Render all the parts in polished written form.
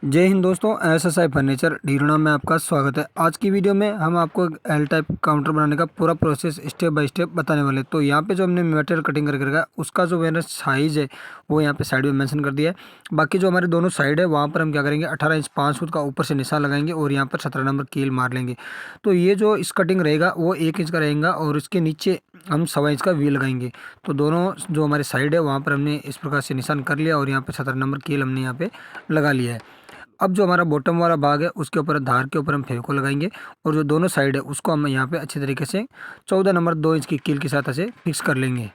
जय हिंद दोस्तों, SSI furniture ढीरोना में आपका स्वागत है। आज की वीडियो में हम आपको एक एल टाइप काउंटर बनाने का पूरा प्रोसेस स्टेप बाय स्टेप बताने वाले हैं। तो यहाँ पे जो हमने मटेरियल कटिंग करके रखा है उसका जो मैंने साइज़ है वो यहाँ पे साइड में मेंशन कर दिया है। बाकी जो हमारे दोनों साइड है वहाँ पर हम क्या करेंगे, 18 इंच 5 फुट का ऊपर से निशान लगाएंगे और यहाँ पर 17 नंबर कील मार लेंगे। तो ये जो इस कटिंग रहेगा वो 1 इंच का रहेगा और इसके नीचे हम 1.25 इंच का वी लगाएंगे। तो दोनों जो हमारे साइड है वहाँ पर हमने इस प्रकार से निशान कर लिया और यहाँ पे 17 नंबर कील हमने यहाँ पे लगा लिया है। अब जो हमारा बॉटम वाला भाग है उसके ऊपर धार के ऊपर हम फेविकोल लगाएंगे और जो दोनों साइड है उसको हम यहाँ पे अच्छे तरीके से 14 नंबर 2 इंच की कील के साथ ऐसे फिक्स कर लेंगे।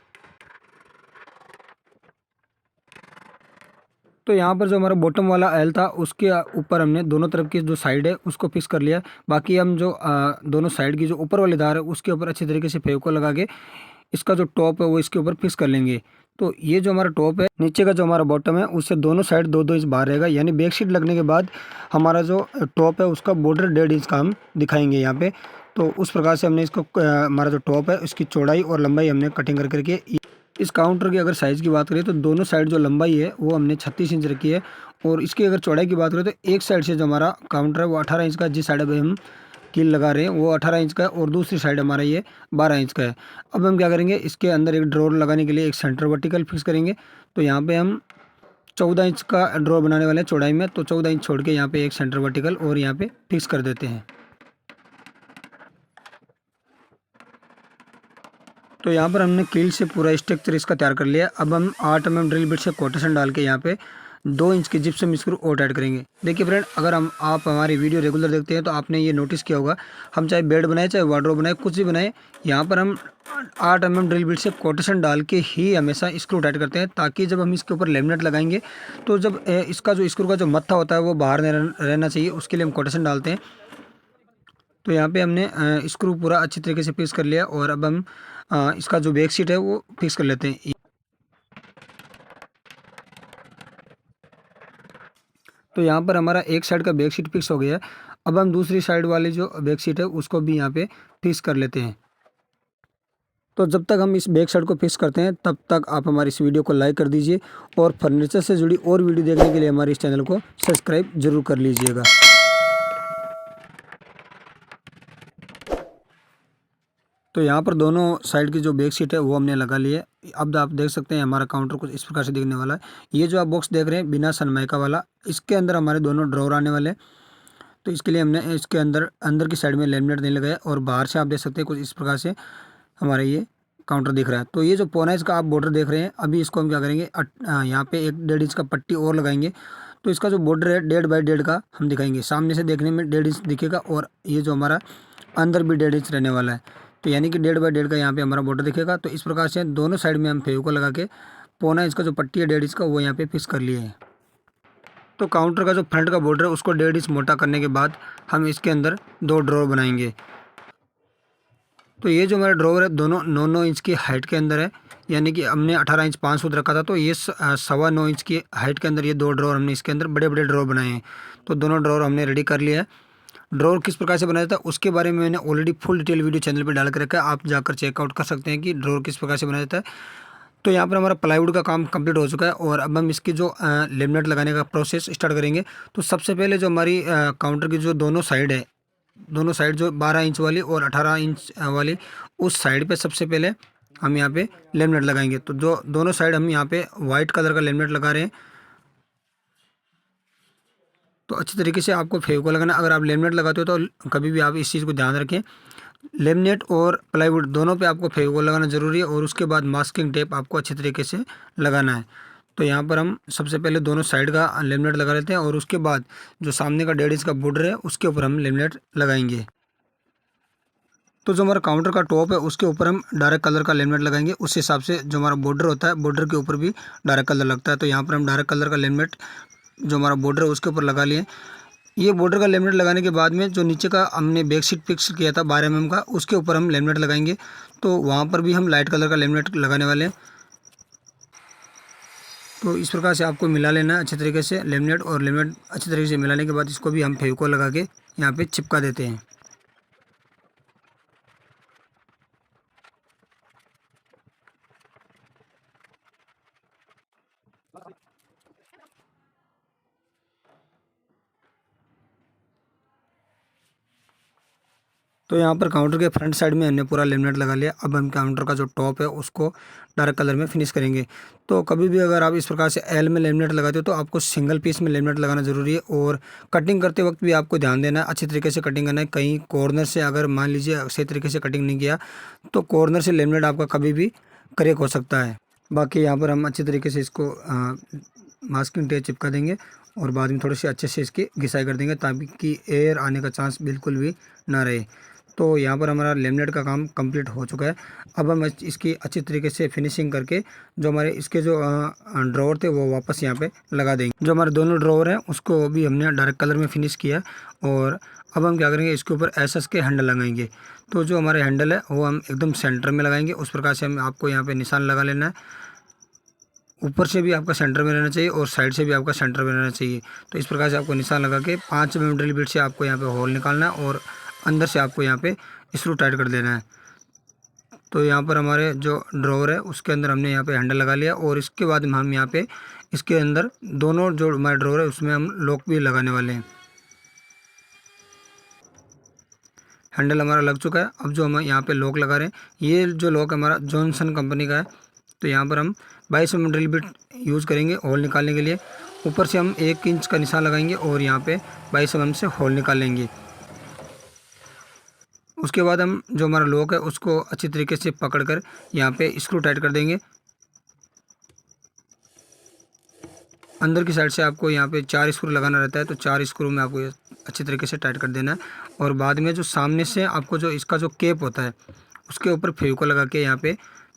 तो यहाँ पर जो हमारा बॉटम वाला एल था उसके ऊपर हमने दोनों तरफ की जो साइड है उसको फिक्स कर लिया। बाकी हम जो दोनों साइड की जो ऊपर वाली धार है उसके ऊपर अच्छे तरीके से फेविकोल लगा के इसका जो टॉप है वो इसके ऊपर फिक्स कर लेंगे। तो ये जो हमारा टॉप है, नीचे का जो हमारा बॉटम है उससे दोनों साइड 2-2 इंच बाहर रहेगा, यानी बैक शीट लगने के बाद हमारा जो टॉप है उसका बॉर्डर 1.5 इंच का हम दिखाएंगे यहाँ पे। तो उस प्रकार से हमने इसको हमारा जो टॉप है उसकी चौड़ाई और लंबाई हमने कटिंग कर करके इस काउंटर की अगर साइज़ की बात करें तो दोनों साइड जो लंबाई है वो हमने 36 इंच रखी है। और इसकी अगर चौड़ाई की बात करें तो एक साइड से जो हमारा काउंटर है वो 18 इंच का, जिस साइड पे हम कील लगा रहे हैं वो 18 इंच का है और दूसरी साइड हमारा ये 12 इंच का है। अब हम क्या करेंगे, इसके अंदर एक ड्रॉर लगाने के लिए एक सेंटर वर्टिकल फिक्स करेंगे। तो यहाँ पे हम 14 इंच का ड्रॉर बनाने वाले हैं चौड़ाई में, तो 14 इंच छोड़ के यहाँ पे एक सेंटर वर्टिकल और यहाँ पे फिक्स कर देते हैं। तो यहाँ पर हमने कील से पूरा स्ट्रक्चर इसका तैयार कर लिया। अब हम 8 mm ड्रिल बिट से कोटेशन डाल के यहाँ पे 2 इंच की जिप्सम स्क्रू और टाइट करेंगे। देखिए फ्रेंड, अगर आप हमारी वीडियो रेगुलर देखते हैं तो आपने ये नोटिस किया होगा, हम चाहे बेड बनाए चाहे वार्डरोब बनाए कुछ भी बनाए, यहाँ पर हम 8 mm ड्रिल बिट से कोटेशन डाल के ही हमेशा स्क्रू टाइट करते हैं, ताकि जब हम इसके ऊपर लेमिनेट लगाएंगे तो जब इसका जो स्क्रू का जो मत्था होता है वो बाहर रहना चाहिए, उसके लिए हम कोटेशन डालते हैं। तो यहाँ पे हमने स्क्रू पूरा अच्छी तरीके से फिक्स कर लिया और अब हम इसका जो बैक सीट है वो फिक्स कर लेते हैं। तो यहाँ पर हमारा एक साइड का बैक सीट फिक्स हो गया है। अब हम दूसरी साइड वाली जो बैक सीट है उसको भी यहाँ पे फिक्स कर लेते हैं। तो जब तक हम इस बैक साइड को फिक्स करते हैं तब तक आप हमारी इस वीडियो को लाइक कर दीजिए और फर्नीचर से जुड़ी और वीडियो देखने के लिए हमारे इस चैनल को सब्सक्राइब जरूर कर लीजिएगा। तो यहाँ पर दोनों साइड की जो बैक सीट है वो हमने लगा ली है। अब आप देख सकते हैं हमारा काउंटर कुछ इस प्रकार से दिखने वाला है। ये जो आप बॉक्स देख रहे हैं बिना सनमाइका वाला, इसके अंदर हमारे दोनों ड्रॉर आने वाले हैं। तो इसके लिए हमने इसके अंदर अंदर की साइड में लेमिनेट नहीं लगाया और बाहर से आप देख सकते हैं कुछ इस प्रकार से हमारा ये काउंटर दिख रहा है। तो ये जो पौना इंच का आप बॉर्डर देख रहे हैं, अभी इसको हम क्या करेंगे, यहाँ पे 1.5 इंच का पट्टी और लगाएंगे। तो इसका जो बॉर्डर है 1.5 बाई 1.5 का हम दिखाएंगे। सामने से देखने में 1.5 इंच दिखेगा और ये जो हमारा अंदर भी 1.5 इंच रहने वाला है। तो यानी कि 1.5 बाई 1.5 का यहाँ पे हमारा बॉर्डर दिखेगा। तो इस प्रकार से दोनों साइड में हम फेविकोल लगा के पौना इंच का जो पट्टी है 1.5 इंच का वो यहाँ पे फिक्स कर लिए है। तो काउंटर का जो फ्रंट का बॉर्डर है उसको 1.5 इंच मोटा करने के बाद हम इसके अंदर 2 ड्रॉर बनाएंगे। तो ये जो हमारा ड्रॉवर है दोनों 9-9 इंच की हाइट के अंदर है, यानी कि हमने 18 इंच 5 फुट रखा था, तो ये 9.25 इंच की हाइट के अंदर ये 2 ड्रॉर हमने इसके अंदर बड़े बड़े ड्रॉर बनाए हैं। तो दोनों ड्रॉर हमने रेडी कर लिया है। ड्रॉर किस प्रकार से बनाया था उसके बारे में मैंने already full detail video channel पर डाल कर रखा है, आप जाकर चेकआउट कर सकते हैं कि ड्रॉर किस प्रकार से बनाया जाता है। तो यहाँ पर हमारा प्लाईवुड का काम कंप्लीट हो चुका है और अब हम इसकी जो लेमिनेट लगाने का प्रोसेस स्टार्ट करेंगे। तो सबसे पहले जो हमारी काउंटर की जो दोनों साइड है, दोनों साइड जो 12 इंच वाली और 18 इंच वाली, उस साइड पे सबसे पहले हम यहाँ पे लेमिनेट लगाएंगे। तो जो दोनों साइड हम यहाँ पे वाइट कलर का लेमिनेट लगा रहे हैं। तो अच्छी तरीके से आपको फेविकोल लगाना, अगर आप लेमिनेट लगाते हो तो कभी भी आप इस चीज़ को ध्यान रखें, लेमिनेट और प्लाईवुड दोनों पे आपको फेविकोल लगाना ज़रूरी है और उसके बाद मास्किंग टेप आपको अच्छे तरीके से लगाना है। तो यहाँ पर हम सबसे पहले दोनों साइड का लेमिनेट लगा लेते हैं और उसके बाद जो सामने का 1.5 इंच का बॉर्डर है उसके ऊपर हम लेमिनेट लगाएंगे। तो जो हमारा काउंटर का टॉप है उसके ऊपर हम डायरेक्ट कलर का लेमिनेट लगाएंगे। उस हिसाब से जो हमारा बॉर्डर होता है बॉर्डर के ऊपर भी डायरेक्ट कलर लगता है। तो यहाँ पर हम डायरेक्ट कलर का लेमिनेट जो हमारा बॉर्डर है उसके ऊपर लगा लिए। ये बॉर्डर का लेमिनेट लगाने के बाद में जो नीचे का हमने बैक सीट फिक्स किया था 12 mm का, उसके ऊपर हम लेमिनेट लगाएंगे। तो वहाँ पर भी हम लाइट कलर का लेमिनेट लगाने वाले हैं। तो इस प्रकार से आपको मिला लेना है अच्छे तरीके से लेमिनेट और लेमिनेट अच्छे तरीके से मिलाने के बाद इसको भी हम फेविकोल लगा के यहाँ पे चिपका देते हैं। तो यहाँ पर काउंटर के फ्रंट साइड में हमने पूरा लेमिनेट लगा लिया। अब हम काउंटर का जो टॉप है उसको डार्क कलर में फिनिश करेंगे। तो कभी भी अगर आप इस प्रकार से एल में लेमिनेट लगाते हो तो आपको सिंगल पीस में लेमिनेट लगाना ज़रूरी है, और कटिंग करते वक्त भी आपको ध्यान देना है, अच्छी तरीके से कटिंग करना है। कहीं कॉर्नर से अगर मान लीजिए सही तरीके से कटिंग नहीं किया तो कॉर्नर से लेमिनेट आपका कभी भी क्रैक हो सकता है। बाकी यहाँ पर हम अच्छी तरीके से इसको मास्किंग टेप चिपका देंगे और बाद में थोड़ी सी अच्छे से इसकी घिसाई कर देंगे ताकि एयर आने का चांस बिल्कुल भी ना रहे। तो यहाँ पर हमारा लेमिनेट का काम कंप्लीट हो चुका है। अब हम इसकी अच्छी तरीके से फिनिशिंग करके जो हमारे इसके जो ड्रॉवर थे वो वापस यहाँ पे लगा देंगे। जो हमारे दोनों ड्रॉवर हैं उसको भी हमने डार्क कलर में फिनिश किया, और अब हम क्या करेंगे, इसके ऊपर एसएस के हैंडल लगाएंगे। तो जो हमारे हैंडल है वो हम एकदम सेंटर में लगाएंगे, उस प्रकार से हम आपको यहाँ पे निशान लगा लेना है। ऊपर से भी आपका सेंटर में रहना चाहिए और साइड से भी आपका सेंटर में रहना चाहिए। तो इस प्रकार से आपको निशान लगा के 5 mm ड्रिल बिट से आपको यहाँ पे होल निकालना है और अंदर से आपको यहाँ पे स्क्रू टाइट कर देना है। तो यहाँ पर हमारे जो ड्रॉवर है उसके अंदर हमने यहाँ पे हैंडल लगा लिया, और इसके बाद हम यहाँ पे इसके अंदर दोनों जो हमारे ड्रॉवर है उसमें हम लॉक भी लगाने वाले हैं। हैंडल हमारा लग चुका है। अब जो हम यहाँ पे लॉक लगा रहे हैं, ये जो लॉक हमारा जॉनसन कंपनी का है। तो यहाँ पर हम 22 mm ड्रिल बिट यूज़ करेंगे होल निकालने के लिए। ऊपर से हम 1 इंच का निशान लगाएंगे और यहाँ पे 22 mm से होल निकालेंगे। उसके बाद हम जो हमारा लॉक है उसको अच्छी तरीके से पकड़कर यहाँ पे स्क्रू टाइट कर देंगे। अंदर की साइड से आपको यहाँ पे 4 स्क्रू लगाना रहता है, तो 4 स्क्रू में आपको अच्छी तरीके से टाइट कर देना है। और बाद में जो सामने से आपको जो इसका जो केप होता है उसके ऊपर फेविकोल लगा के यहाँ पे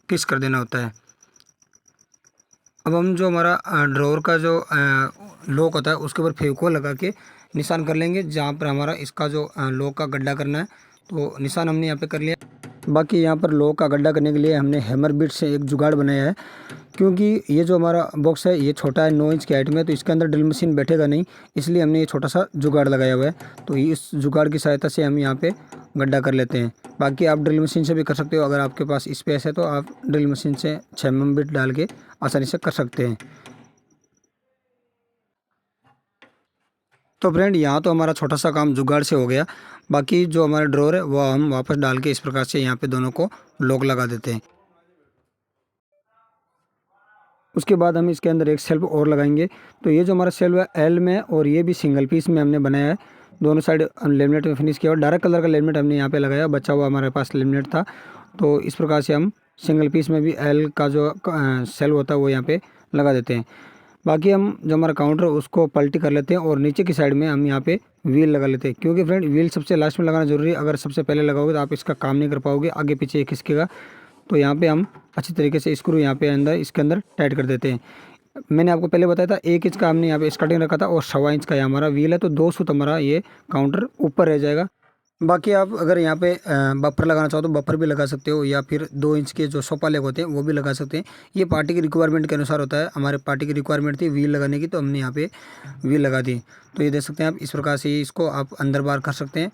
फिक्स कर देना होता है। अब हम जो हमारा ड्रॉवर का जो लॉक होता है उसके ऊपर फेविकोल लगा के निशान कर लेंगे जहाँ पर हमारा इसका जो लॉक का गड्ढा करना है। तो निशान हमने यहाँ पे कर लिया। बाकी यहाँ पर लॉक का गड्ढा करने के लिए हमने हैमर बिट से एक जुगाड़ बनाया है, क्योंकि ये जो हमारा बॉक्स है ये छोटा है, 9 इंच की हाइट में, तो इसके अंदर ड्रिल मशीन बैठेगा नहीं, इसलिए हमने ये छोटा सा जुगाड़ लगाया हुआ है। तो इस जुगाड़ की सहायता से हम यहाँ पे गड्ढा कर लेते हैं। बाकी आप ड्रिल मशीन से भी कर सकते हो, अगर आपके पास स्पेस है तो आप ड्रिल मशीन से 6 mm बिट डाल के आसानी से कर सकते हैं। तो फ्रेंड यहाँ तो हमारा छोटा सा काम जुगाड़ से हो गया। बाकी जो हमारा ड्रॉवर है वो हम वापस डाल के इस प्रकार से यहाँ पे दोनों को लॉक लगा देते हैं। उसके बाद हम इसके अंदर एक शेल्फ और लगाएंगे। तो ये जो हमारा शेल्फ है एल में और ये भी सिंगल पीस में हमने बनाया है। दोनों साइड लेमिनेट में फिनिश किया और डार्क कलर का लेमिनेट हमने यहाँ पे लगाया, बचा हुआ हमारे पास लेमिनेट था। तो इस प्रकार से हम सिंगल पीस में भी एल का जो शेल्फ होता है वो यहाँ पे लगा देते हैं। बाकी हम जो हमारा काउंटर है उसको पलटी कर लेते हैं और नीचे की साइड में हम यहाँ पे व्हील लगा लेते हैं, क्योंकि फ्रेंड व्हील सबसे लास्ट में लगाना जरूरी है। अगर सबसे पहले लगाओगे तो आप इसका काम नहीं कर पाओगे, आगे पीछे खिसकेगा। तो यहाँ पे हम अच्छी तरीके से स्क्रू यहाँ पे इसके अंदर टाइट कर देते हैं। मैंने आपको पहले बताया था 1 इंच का हमने यहाँ पे स्कर्टिंग रखा था और 1.25 इंच का ये हमारा व्हील है, तो 2 सूत हमारा ये काउंटर ऊपर रह जाएगा। बाकी आप अगर यहाँ पे बफर लगाना चाहो तो बफर भी लगा सकते हो, या फिर 2 इंच के जो सोफा लेग होते हैं वो भी लगा सकते हैं। ये पार्टी की रिक्वायरमेंट के अनुसार होता है। हमारे पार्टी की रिक्वायरमेंट थी व्हील लगाने की, तो हमने यहाँ पे व्हील लगा दी। तो ये देख सकते हैं आप, इस प्रकार से इसको आप अंदर बाहर कर सकते हैं।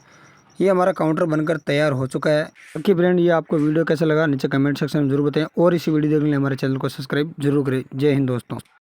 ये हमारा काउंटर बनकर तैयार हो चुका है। बाकी फ्रेंड ये आपको वीडियो कैसा लगा नीचे कमेंट सेक्शन में जरूर बताएं, और इसी वीडियो देखने के लिए हमारे चैनल को सब्सक्राइब जरूर करें। जय हिंद दोस्तों।